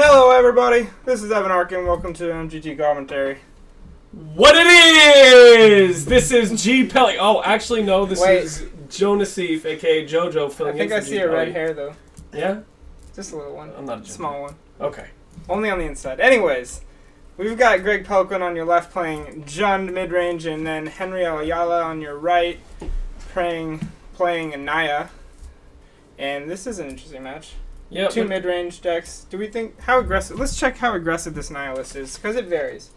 Hello everybody, this is Arkin, welcome to MGT Commentary. What it is! This is G Pelly. Oh, actually no, this is Joe Naseef, aka JoJo, filling in for I think I see a red hair though. Yeah? Just a little one. I'm not a small one. Okay. Only on the inside. Anyways, we've got Greg Peloquin on your left playing Jund Midrange, and then Henry Ayala on your right playing Naya. And this is an interesting match. Yeah. Two mid-range decks. Do we think how aggressive? Let's check how aggressive this Naya list is, because it varies.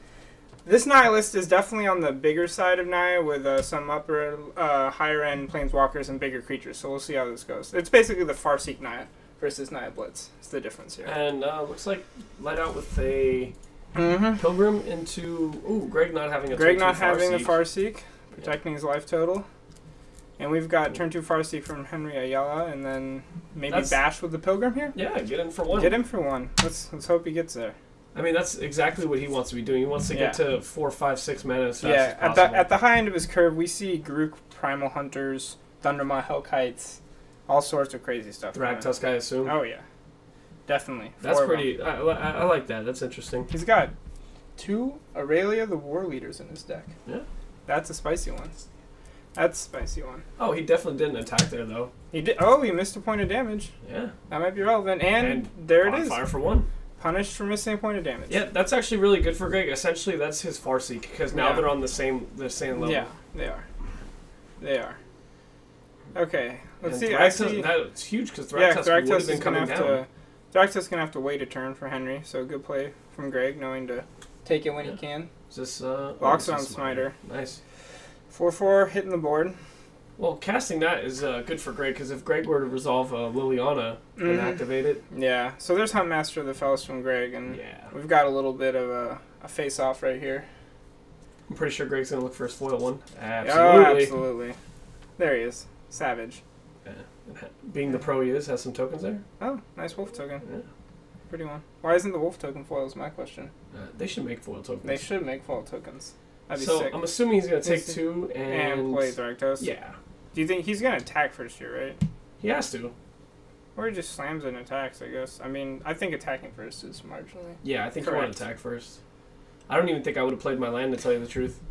This Naya list is definitely on the bigger side of Naya, with some upper, higher end planeswalkers and bigger creatures. So we'll see how this goes. It's basically the Farseek Naya versus Naya Blitz. It's the difference here. And looks like let out with a Pilgrim into Greg not having a Greg not having Farseek. the Farseek, protecting his life total. And we've got turn 2 Farseek from Henry Ayala, and then maybe Bash with the Pilgrim here? Yeah, get in for one. Get in for one. Let's hope he gets there. I mean, that's exactly what he wants to be doing. He wants to get to 4, 5, 6 mana as fast as possible. At the high end of his curve, we see Garruk Primal Hunters, Thundermaw Hellkites, all sorts of crazy stuff. Thragtusk, I assume. Oh, yeah. Definitely. That's pretty... I like that. That's interesting. He's got 2 Aurelia the War Leaders in his deck. Yeah. That's a spicy one. That's a spicy one. Oh, he definitely didn't attack there, though. He did. Oh, he missed a point of damage. Yeah. That might be relevant. And there it is. Fire for 1. Punished for missing a point of damage. Yeah, that's actually really good for Greg. Essentially, that's his Farseek, because now they're on the same level. Yeah, they are. They are. Okay, let's see. That's huge, because Thragtusk would have been coming down. Thragtusk's going to have to wait a turn for Henry, so good play from Greg, knowing to take it when he can. Is this, Locks on Smiter. Nice. 4/4, hitting the board. Well, casting that is good for Greg, because if Greg were to resolve Liliana and activate it... Yeah, so there's Huntmaster of the Fells from Greg, and we've got a little bit of a face-off right here. I'm pretty sure Greg's going to look for his foil one. Absolutely. Oh, absolutely. There he is. Savage. Yeah. Being the pro he is, has some tokens there. Oh, nice wolf token. Yeah. Pretty one. Why isn't the wolf token foil is my question. They should make foil tokens. They should make foil tokens. That'd be so sick. I'm assuming he's going to take 2 and play Thragtusk. Yeah. Do you think he's going to attack first here, right? He has to. Or he just slams and attacks, I guess. I mean, I think attacking first is marginally. Yeah, I think you want to attack first. I don't even think I would have played my land, to tell you the truth.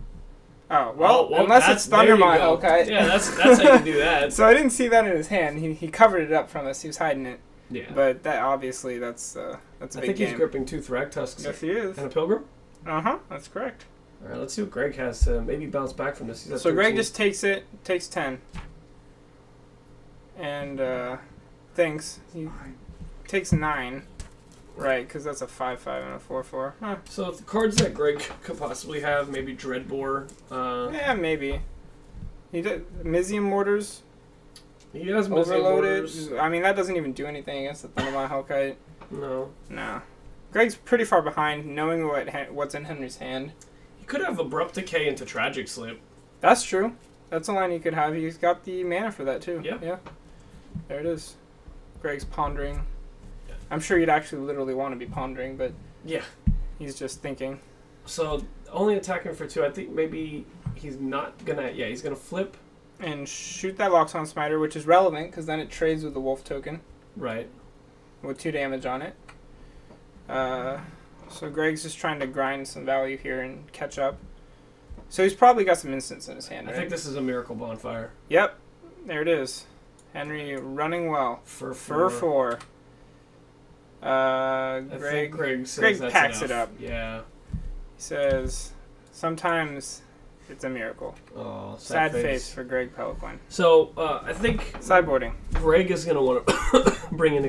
Oh, well unless it's Thundermaw Hellkite. Yeah, that's how you do that. So I didn't see that in his hand. He covered it up from us. He was hiding it. Yeah. But that obviously, that's a big game. I think he's gripping 2 Thragtusks. Yes, he is. And a Pilgrim? Uh-huh, that's correct. All right, let's see what Greg has to maybe bounce back from this. So Greg just takes it, takes 10. And thinks. He takes 9. Right, because that's a 5/5 and a 4/4. Huh. So the cards that Greg could possibly have, maybe Dreadbore. Yeah, maybe. He did Mizium Mortars. He has Mizium Overloaded. Mortars. I mean, that doesn't even do anything against the Thundermaw Hellkite. No. No. Greg's pretty far behind, knowing what's in Henry's hand. He could have Abrupt Decay into Tragic Slip. That's true. That's a line he could have. He's got the mana for that, too. Yeah. Yeah. There it is. Greg's pondering. I'm sure you'd actually literally want to be pondering, but yeah, he's just thinking. So only attacking for 2. I think maybe he's not gonna. Yeah, he's gonna flip and shoot that Locks on Smiter, which is relevant because then it trades with the wolf token. Right. With 2 damage on it. So Greg's just trying to grind some value here and catch up. So he's probably got some instants in his hand. I think this is a Miracle Bonfire. Yep, there it is. Henry running well for 4. Greg packs it up. Yeah. He says, sometimes it's a miracle. Oh, sad face for Greg Peloquin. So, I think... Sideboarding. Greg is going to want to bring in,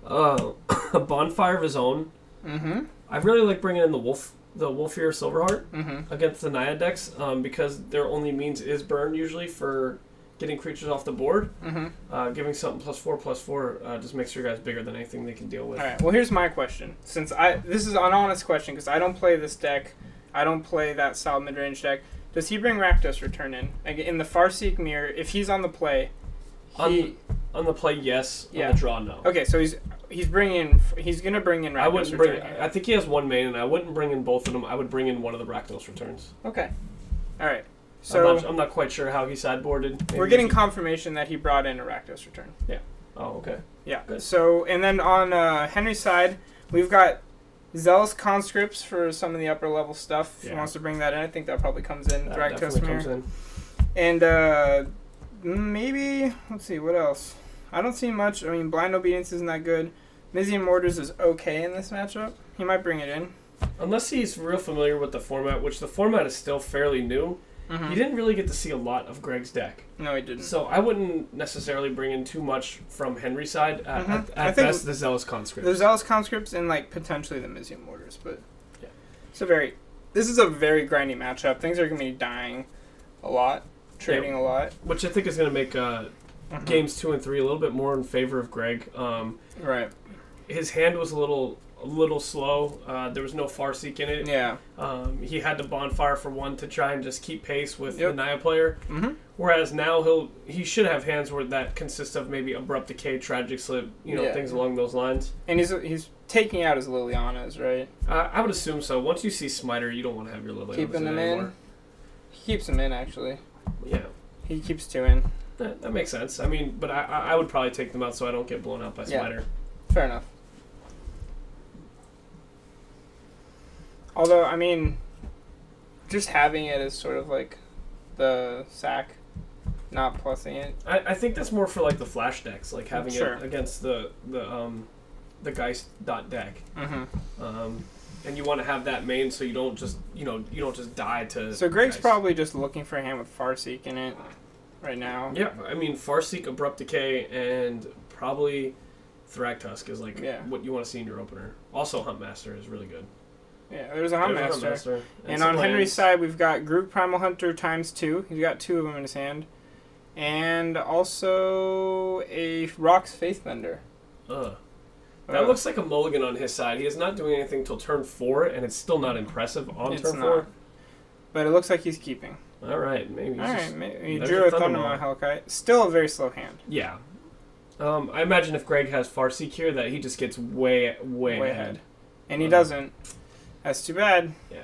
a bonfire of his own. Mm-hmm. I really like bringing in the Wolfier Silverheart against the Naya decks because their only means is burn usually for getting creatures off the board. Giving something +4/+4 just makes your guys bigger than anything they can deal with. All right. Well, here's my question. Since this is an honest question because I don't play this deck, I don't play that style mid-range deck. Does he bring Rakdos Return in the Farseek mirror? If he's on the play, on the play, yes. Yeah. On the draw, no. Okay, so he's gonna bring in Rakdos I wouldn't Return. I think he has 1 main, and I wouldn't bring in both of them. I would bring in one of the Rakdos Returns. Okay. All right. So I'm not quite sure how he sideboarded. We're getting confirmation that he brought in a Rakdos Return. Yeah. Oh, okay. Yeah. Good. So, and then on Henry's side, we've got Zealous Conscripts for some of the upper level stuff. If he wants to bring that in, I think that probably comes in. That definitely comes in. And maybe, let's see, what else? I don't see much. I mean, Blind Obedience isn't that good. Mizium Mortars is okay in this matchup. He might bring it in. Unless he's real familiar with the format, which the format is still fairly new. You didn't really get to see a lot of Greg's deck. No, he didn't. So I wouldn't necessarily bring in too much from Henry's side. At best, the Zealous Conscripts. The Zealous Conscripts and like potentially the Mizium Mortars, but yeah. This is a very grindy matchup. Things are going to be dying a lot, trading a lot. Which I think is going to make games 2 and 3 a little bit more in favor of Greg. Right. His hand was a little slow. There was no Farseek in it. Yeah. He had the Bonfire for 1 to try and just keep pace with the Naya player. Whereas now he should have hands where that consists of maybe Abrupt Decay, Tragic Slip, things along those lines. And he's taking out his Lilianas, right? I would assume so. Once you see Smiter, you don't want to have your Lilianas keeping them in. He keeps them in, actually. Yeah. He keeps 2 in. That makes sense. I mean, but I would probably take them out so I don't get blown out by Smiter. Fair enough. Although, I mean, just having it is sort of like the sack, not plussing it. I think that's more for like the flash decks, like having it against the Geist deck. And you want to have that main so you don't just die to. So Greg's Geist. probably just looking for a hand with Farseek in it right now. Yeah, I mean Farseek, Abrupt Decay, and probably Thragtusk is like what you want to see in your opener. Also, Huntmaster is really good. Yeah, there's a Huntmaster. And on Henry's side, we've got Group Primal Hunter ×2. He's got 2 of them in his hand. And also a Rock's Faithbender. That looks like a mulligan on his side. He is not doing anything till turn 4, and it's still not impressive on turn 4. But it looks like he's keeping. All right, maybe. He drew a Thundermaw Hellkite. Still a very slow hand. Yeah. I imagine if Greg has Farseek here, that he just gets way ahead. And he doesn't. That's too bad. Yeah.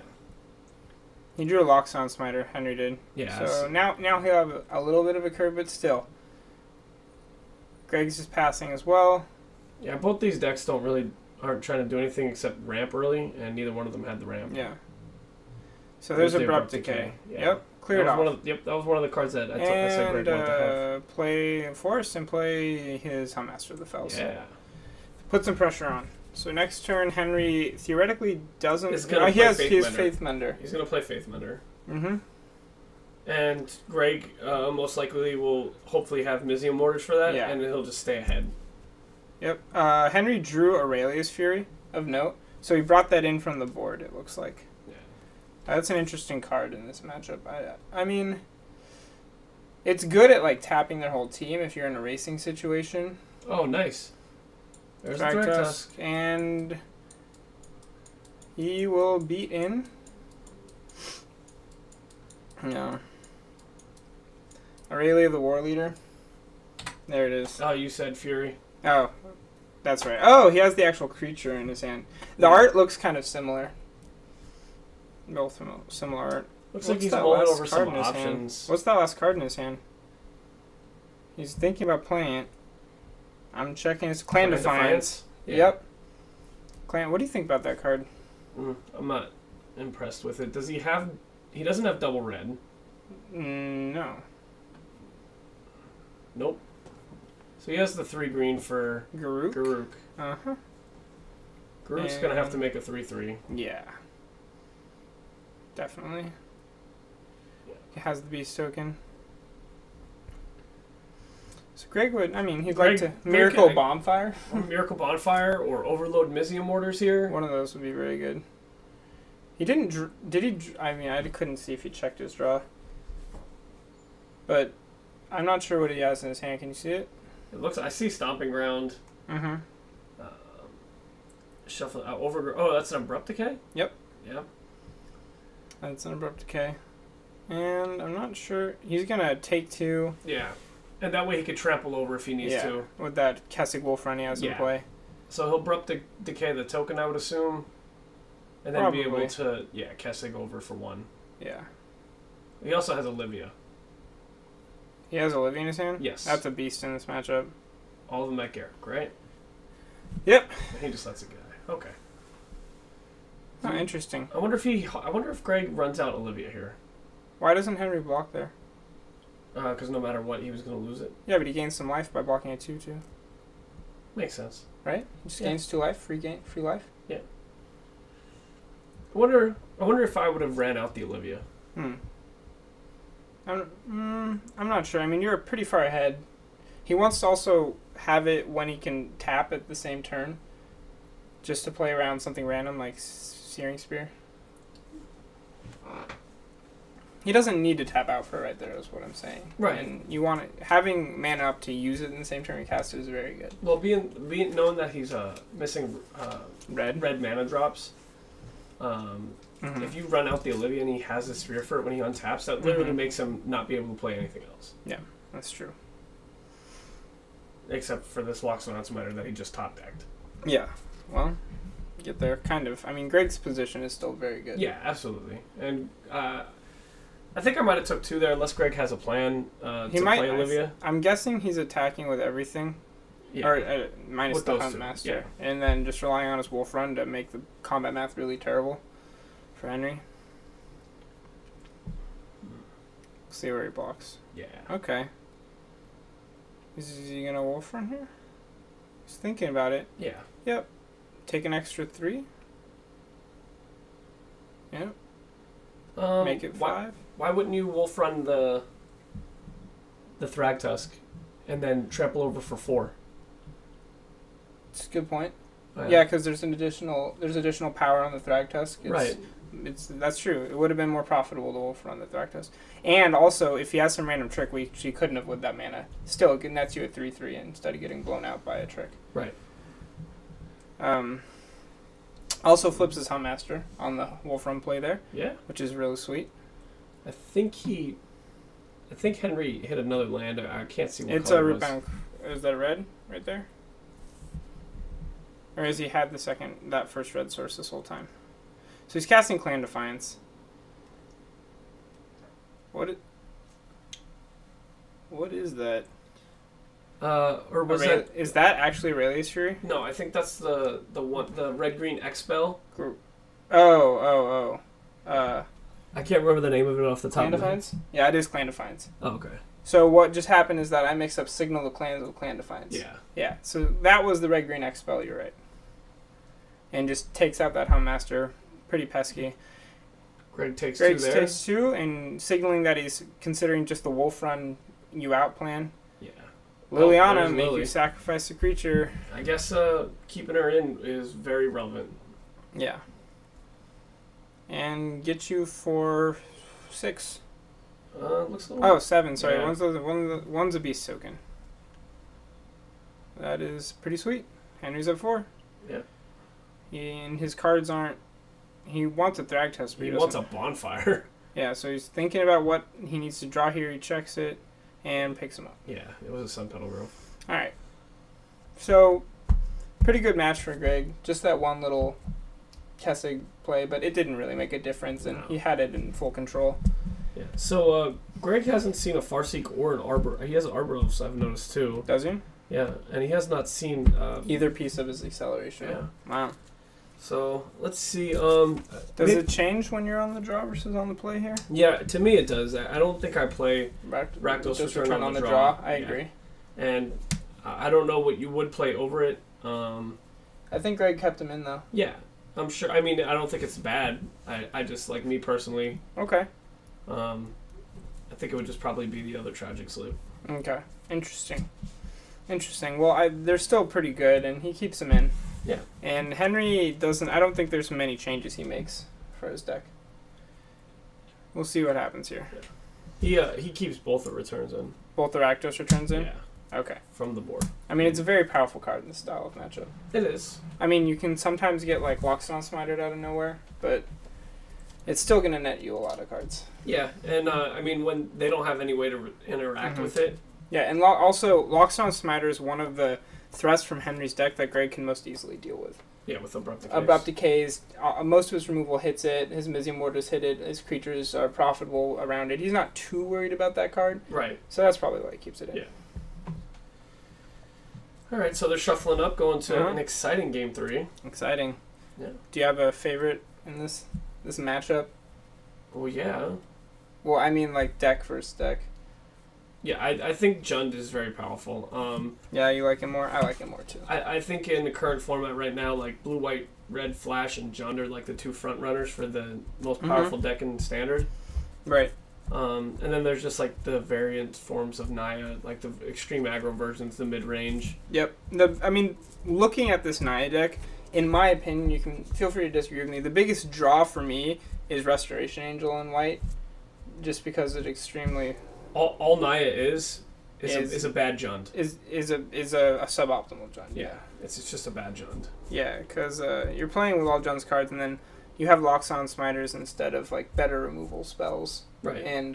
He drew a Loxodon Smiter, Henry did. Yeah. So now he'll have a little bit of a curve, but still. Greg's just passing as well. Yeah, both these decks aren't trying to do anything except ramp early, and neither one of them had the ramp. Yeah. So there's Abrupt Decay. Yeah. Yep, cleared off. That was one of the cards that I said Greg wanted to have. Play Force and play his Huntmaster of the Fells. Yeah. Put some pressure on. So next turn, Henry theoretically doesn't. He has Faithmender. He's going to play Faithmender. Mm-hmm. And Greg most likely will hopefully have Mizium Mortars for that, and he'll just stay ahead. Yep. Henry drew Aurelia's Fury of note, so he brought that in from the board, it looks like. Yeah. That's an interesting card in this matchup. I mean, it's good at like tapping their whole team if you're in a racing situation. Oh, nice. There's a Thragtusk, and he will beat in. No. Aurelia the War Leader. There it is. Oh, you said Fury. Oh, that's right. Oh, he has the actual creature in his hand. The art looks kind of similar. Both similar art. Looks like he's mulling over some options. What's that last card in his hand? He's thinking about playing it. I'm checking his Clan Defiance. Yeah. Yep. Clan. What do you think about that card? I'm not impressed with it. Does he have? He doesn't have double red. No. Nope. So he has the 3 green for Garruk. Uh-huh. Garruk's gonna have to make a 3/3. Yeah. Definitely. Yeah. He has the Beast token. So Greg would, he'd like to Miracle Bonfire. Miracle Bonfire or Overload Mizium Mortars here. One of those would be very good. He didn't, did he, I couldn't see if he checked his draw. But I'm not sure what he has in his hand. Can you see it? It looks, I see Stomping Ground. Mm-hmm. Shuffle, oh, that's an Abrupt Decay? Yep. Yep. That's an Abrupt Decay. And I'm not sure, he's going to take 2. Yeah. And that way he could trample over if he needs to. With that Kessig Wolf run he has in play. So he'll Abrupt Decay the token, I would assume. And then be able to, Kessig over for 1. Yeah. He also has Olivia. He has Olivia in his hand? Yes. That's a beast in this matchup. All of them at Garrick, right? Yep. He just lets it go. Okay. Oh, interesting. I wonder if Greg runs out Olivia here. Why doesn't Henry block there? Because no matter what, he was going to lose it. Yeah, but he gains some life by blocking a 2/2. Makes sense. Right? He just gains 2 life, free life. Yeah. I wonder if I would have ran out the Olivia. I'm not sure. I mean, you're pretty far ahead. He wants to also have it when he can tap at the same turn, just to play around something random like Searing Spear. He doesn't need to tap out for it right there, is what I'm saying. Right. And you want it, having mana up to use it in the same turn you cast it is very good. Well, being knowing that he's missing red mana drops. If you run out the Olivia and he has a Sphere for it when he untaps, that literally makes him not be able to play anything else. Yeah, that's true. Except for this Loxodon Smiter that he just top decked. Yeah, well, get there, kind of. I mean, Greg's position is still very good. Yeah, absolutely. And I think I might have took 2 there, unless Greg has a plan to play Olivia. I'm guessing he's attacking with everything. Yeah. Or minus the Hunt Master. Yeah. And then just relying on his Wolf Run to make the combat math really terrible for Henry. See where he blocks. Yeah. Okay. Is he going to Wolf Run here? He's thinking about it. Yeah. Yep. Take an extra 3. Yep. Make it 5. Why wouldn't you Wolf Run the Thragtusk and then trample over for 4? It's a good point. Yeah, because there's additional power on the Thragtusk. Right. That's true. It would have been more profitable to Wolf Run the Thragtusk. And also, if he has some random trick, she couldn't have with that mana. Still, it nets you a 3/3 instead of getting blown out by a trick. Right. Also flips his Huntmaster on the Wolf Run play there. Yeah. Which is really sweet. I think Henry hit another land. I can't see what it's color a Rootbound. Is that red right there? Or has he had that first red source this whole time? So he's casting Clan Defiance. What is that? Or was is that actually Aurelius Fury? No, I think that's the red green X-Spell. Oh. I can't remember the name of it off the top. Clan Defiance? Yeah, it is Clan Defiance. Oh, okay. So what just happened is that I mixed up Signal of Clans with Clan Defiance. Yeah. Yeah. So that was the red green X-Spell. You're right. And just takes out that Huntmaster. Pretty pesky. Greg takes 2 there. Takes 2 and signaling that he's considering just the Wolf Run you out plan. Yeah. Liliana, make you sacrifice a creature. I guess keeping her in is very relevant. Yeah. And get you for 6. Looks a little... 7. Sorry, yeah. one's a Beast Token. That is pretty sweet. Henry's at 4. Yeah. And his cards aren't. He wants a Thragtusk, but he wants a Bonfire. Yeah, so he's thinking about what he needs to draw here. He checks it and picks him up. Yeah, it was a Sun Petal Grove. All right. So, pretty good match for Greg. Just that one little Kessig play, but it didn't really make a difference, and he had it in full control. Yeah. So, Greg hasn't seen a Farseek or an Arbor. He has Arbor Elves, I've noticed, too. Does he? Yeah, and he has not seen... either piece of his acceleration. Yeah. Wow. So, let's see. Does it change when you're on the draw versus on the play here? Yeah, to me it does. I don't think I play Rakdos Return on the draw. I agree. And I don't know what you would play over it. I think Greg kept him in, though. Yeah, I'm sure. I mean, I don't think it's bad. I just, like, me personally. Okay. I think it would just probably be the other Tragic Sleep. Okay. Interesting. Well, they're still pretty good, and he keeps them in. Yeah. And Henry doesn't... I don't think there's many changes he makes for his deck. We'll see what happens here. Yeah. He keeps both the returns in. Both the Rakdos returns in? Yeah. Okay. From the board. I mean, it's a very powerful card in this style of matchup. It is. I mean, you can sometimes get, like, Loxodon Smitered out of nowhere, but it's still going to net you a lot of cards. Yeah, and, I mean, when they don't have any way to interact with it. Yeah, and also, Loxodon Smiter is one of the threats from Henry's deck that Greg can most easily deal with. Yeah, with Abrupt Decays. Abrupt Decays, most of his removal hits it, his Mizium Mortars hit it, his creatures are profitable around it. He's not too worried about that card. Right. So that's probably why he keeps it in. Yeah. All right, so they're shuffling up, going to an exciting game 3. Exciting. Yeah. Do you have a favorite in this matchup? Well, yeah. Well, I mean, like, deck versus deck. Yeah, I think Jund is very powerful. Yeah, you like him more? I like him more, too. I think in the current format right now, like, blue, white, red, flash, and Jund are, like, the 2 front runners for the most powerful deck in Standard. Right. And then there's just, like, the variant forms of Naya, like the extreme aggro versions, the mid-range. Yep. I mean, looking at this Naya deck, in my opinion, you can feel free to disagree with me. The biggest draw for me is Restoration Angel in white, just because it extremely... All Naya is a bad Jund. Is a suboptimal Jund. Yeah, it's just a bad Jund. Yeah, because you're playing with all Jund's cards, and then you have locks on Smiters instead of like better removal spells. Right. And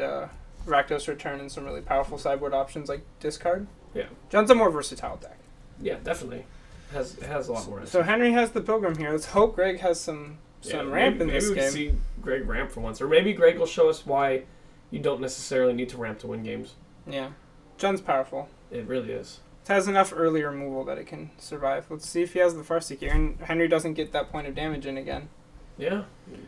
Rakdos Return and some really powerful sideboard options like discard. Yeah. Jund's a more versatile deck. Yeah, definitely. It has a lot more. So Henry has the Pilgrim here. Let's hope Greg has some ramp in this game. Maybe we see Greg ramp for once, or maybe Greg will show us why you don't necessarily need to ramp to win games. Yeah. Jund's powerful. It really is. It has enough early removal that it can survive. Let's see if he has the Farseek here, and Henry doesn't get that point of damage in again. Yeah,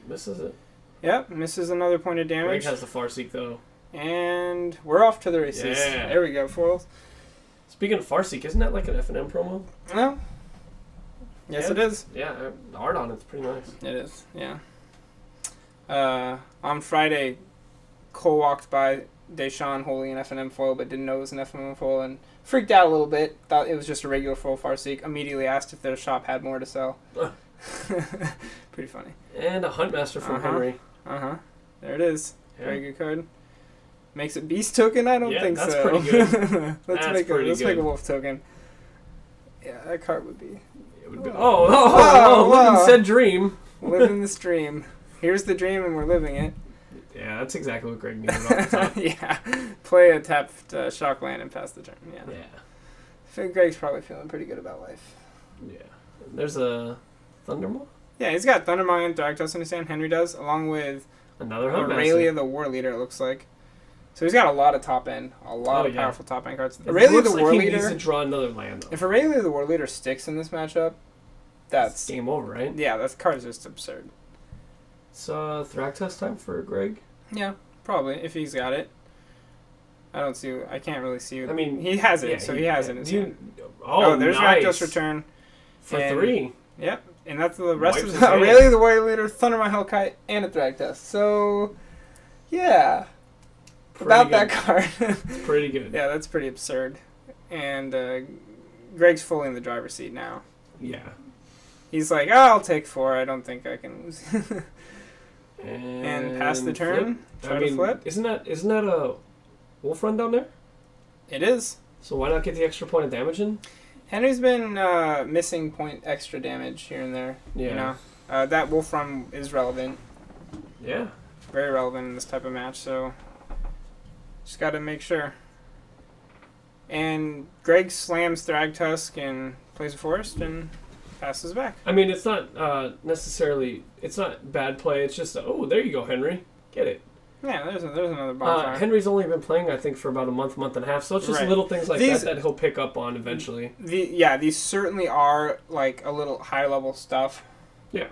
misses it. Yep, misses another point of damage. Greg has the Farseek, though. And we're off to the races. Yeah. There we go, foils. Speaking of Farseek, isn't that like an F&M promo? No. Yes, it is. Yeah, art on it's pretty nice. It is, yeah. On Friday, Cole walked by Deshaun holding an F&M foil, but didn't know it was an F&M foil, and freaked out a little bit. Thought it was just a regular foil Farseek. Immediately asked if their shop had more to sell. Pretty funny. And a Huntmaster from Henry. There it is. Yeah. Very good card. Makes it beast token? I don't think that's so. Pretty good. let's make a wolf token. Yeah, that card would be. It would be. Live in said dream. Living this dream. Here's the dream, and we're living it. Yeah, that's exactly what Greg needed off the top. Yeah, play a tapped shock land and pass the turn. Yeah. Yeah. I think Greg's probably feeling pretty good about life. Yeah. There's a Thundermaw? Yeah, he's got Thundermaw and Thragtusk in his hand. Henry does, along with another Huntmaster. Aurelia the War Leader, it looks like. So he's got a lot of top end, powerful top end cards. Aurelia the War Leader. He needs to draw another land, though. If Aurelia the War Leader sticks in this matchup, that's game over, right? Yeah, that card's just absurd. So Thragtusk time for Greg? Yeah, probably if he's got it. I can't really see. I mean, he has it, so he has it in his hand. Oh, there's nice. Rakdos Return for 3. Yep, and that's the rest of the Aurelia the Warrior Leader, Thundermaw Hellkite, and a Thragtusk. So, yeah, that card. It's pretty good. Yeah, that's pretty absurd. And Greg's fully in the driver's seat now. Yeah. He's like, I'll take 4. I don't think I can lose. And pass the turn. Try to flip. Isn't that a wolf run down there? It is. So why not get the extra point of damage in? Henry's been missing point extra damage here and there. Yeah. You know? That wolf run is relevant. Yeah. Very relevant in this type of match, so just got to make sure. And Greg slams Thragtusk and plays a forest and passes back. I mean, it's not necessarily... It's not bad play. It's just, there you go, Henry. Get it. Yeah, there's another bonfire. Henry's only been playing, I think, for about a month and a half, so it's just little things like that he'll pick up on eventually. These certainly are, like, a little high-level stuff. Yeah.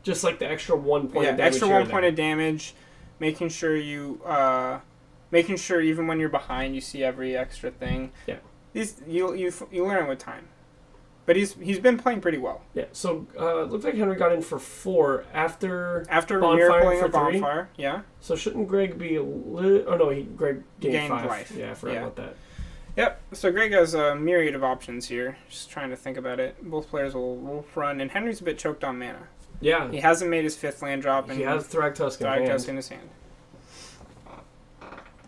Just like the extra 1 point of damage. Yeah, extra 1 point of damage, making sure even when you're behind, you see every extra thing. Yeah. You learn with time. But he's been playing pretty well. Yeah, so it looks like Henry got in for 4 after Miracling a bonfire. Yeah. So shouldn't Greg be a little... Oh, no, Greg gained 5. Life. Yeah, I forgot about that. Yep, so Greg has a myriad of options here. Just trying to think about it. Both players will wolf run, and Henry's a bit choked on mana. Yeah. He hasn't made his 5th land drop. And he has Thragtusk in his hand.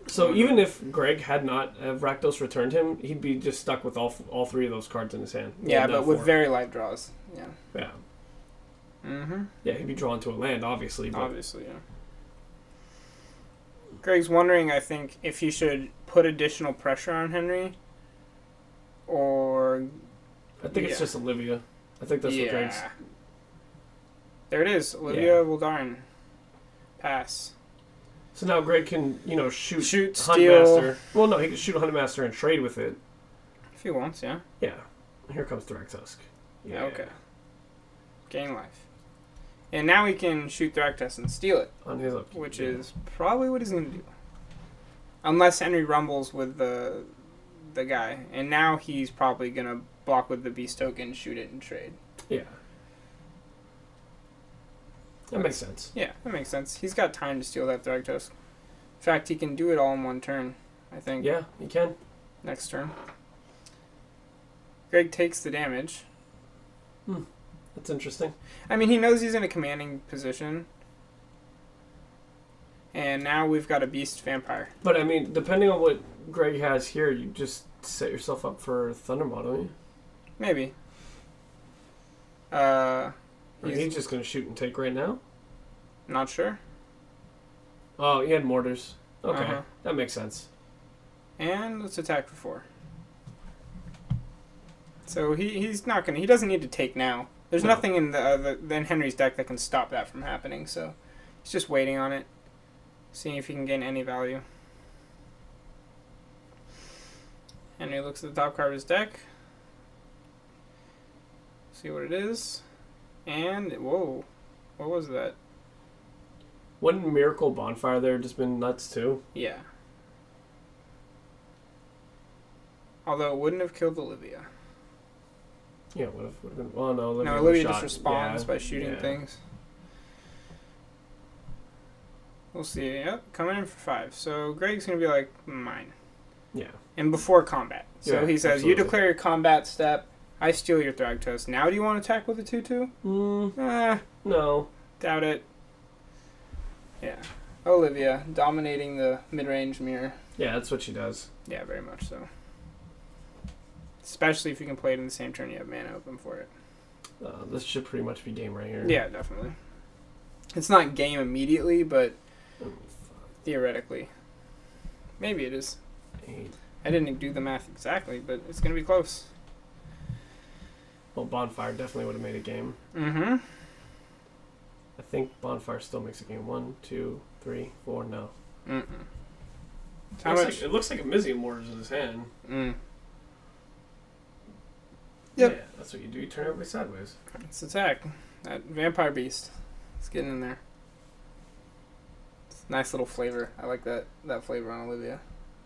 So even if Greg had not Rakdos returned him, he'd be just stuck with all 3 of those cards in his hand. Yeah, but with very light draws. Yeah. Yeah. Mm-hmm. Yeah, he'd be drawn to a land, obviously. But... Obviously, yeah. Greg's wondering, I think, if he should put additional pressure on Henry, or... I think it's just Olivia. I think that's what Greg's... There it is. Olivia Wildarin. Pass. So now Greg can, shoot steal. Huntmaster. Well, no, he can shoot Huntmaster and trade with it. If he wants, yeah. Yeah. Here comes Thragtusk. Yeah. Okay. Gain life. And now he can shoot Thragtusk and steal it. On his upkeep. Which is probably what he's going to do. Unless Henry rumbles with the guy. And now he's probably going to block with the Beast token, shoot it, and trade. Yeah. That makes sense. Yeah, that makes sense. He's got time to steal that Thragtusk. In fact, he can do it all in one turn, I think. Yeah, he can. Next turn. Greg takes the damage. That's interesting. I mean, he knows he's in a commanding position. And now we've got a Beast Vampire. But, I mean, depending on what Greg has here, you just set yourself up for Thundermaw, don't you? Maybe. He's just going to shoot and take right now? Not sure. Oh, he had mortars. Okay, Uh-huh. that makes sense. And let's attack for 4. So he's not gonna. He doesn't need to take now. There's nothing in in Henry's deck that can stop that from happening. So he's just waiting on it, seeing if he can gain any value. Henry looks at the top card of his deck. See what it is, and whoa, what was that? Wouldn't Miracle Bonfire there just been nuts too? Yeah. Although it wouldn't have killed Olivia. Yeah, would have been. Well, no, Olivia just responds by shooting things. We'll see. Yep, coming in for 5. So Greg's gonna be like mine. Yeah. And before combat. So Yeah, he says, absolutely. "You declare your combat step. I steal your Thragtusk. Now do you want to attack with a 2/2? No. Doubt it. Yeah. Olivia dominating the mid-range mirror. Yeah, that's what she does. Yeah, very much so. Especially if you can play it in the same turn you have mana open for it. This should pretty much be game right here. Yeah, definitely. It's not game immediately, but theoretically. Maybe it is. 8. I didn't do the math exactly, but it's going to be close. Well, Bonfire definitely would have made a game. Mm-hmm. I think Bonfire still makes a game. 1, 2, 3, 4, no. Mm-mm. How much? It looks like a Mizzing Mortars in his hand. Yep. Yeah, that's what you do. You turn everybody sideways. Let's attack. That Vampire Beast. It's getting in there. It's a nice little flavor. I like that flavor on Olivia.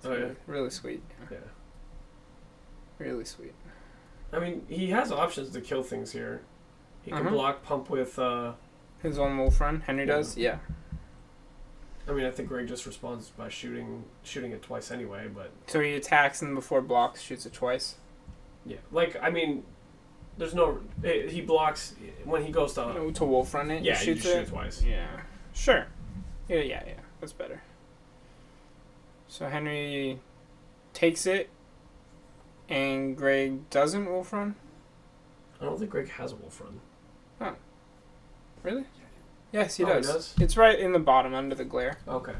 It's really sweet. Yeah. Really sweet. I mean, he has options to kill things here. He can block pump with... his own wolf run. Henry does? Yeah. I mean, I think Greg just responds by shooting it twice anyway, but... So he attacks and before blocks, shoots it twice? Yeah. Like, I mean, there's no... He blocks when he goes to... To wolf run it? Yeah, he shoots you shoot it twice. Yeah. Sure. Yeah. That's better. So Henry takes it, and Greg doesn't wolf run? I don't think Greg has a wolf run. Oh. Really? Yes, he He does. does? It's right in the bottom under the glare. Okay.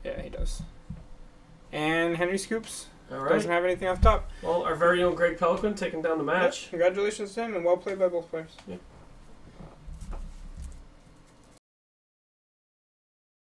Yeah, he does. And Henry scoops. All right. Doesn't have anything off top. Well, our very own Greg Peloquin taking down the match. Yep. Congratulations to him, and well played by both players. Yeah.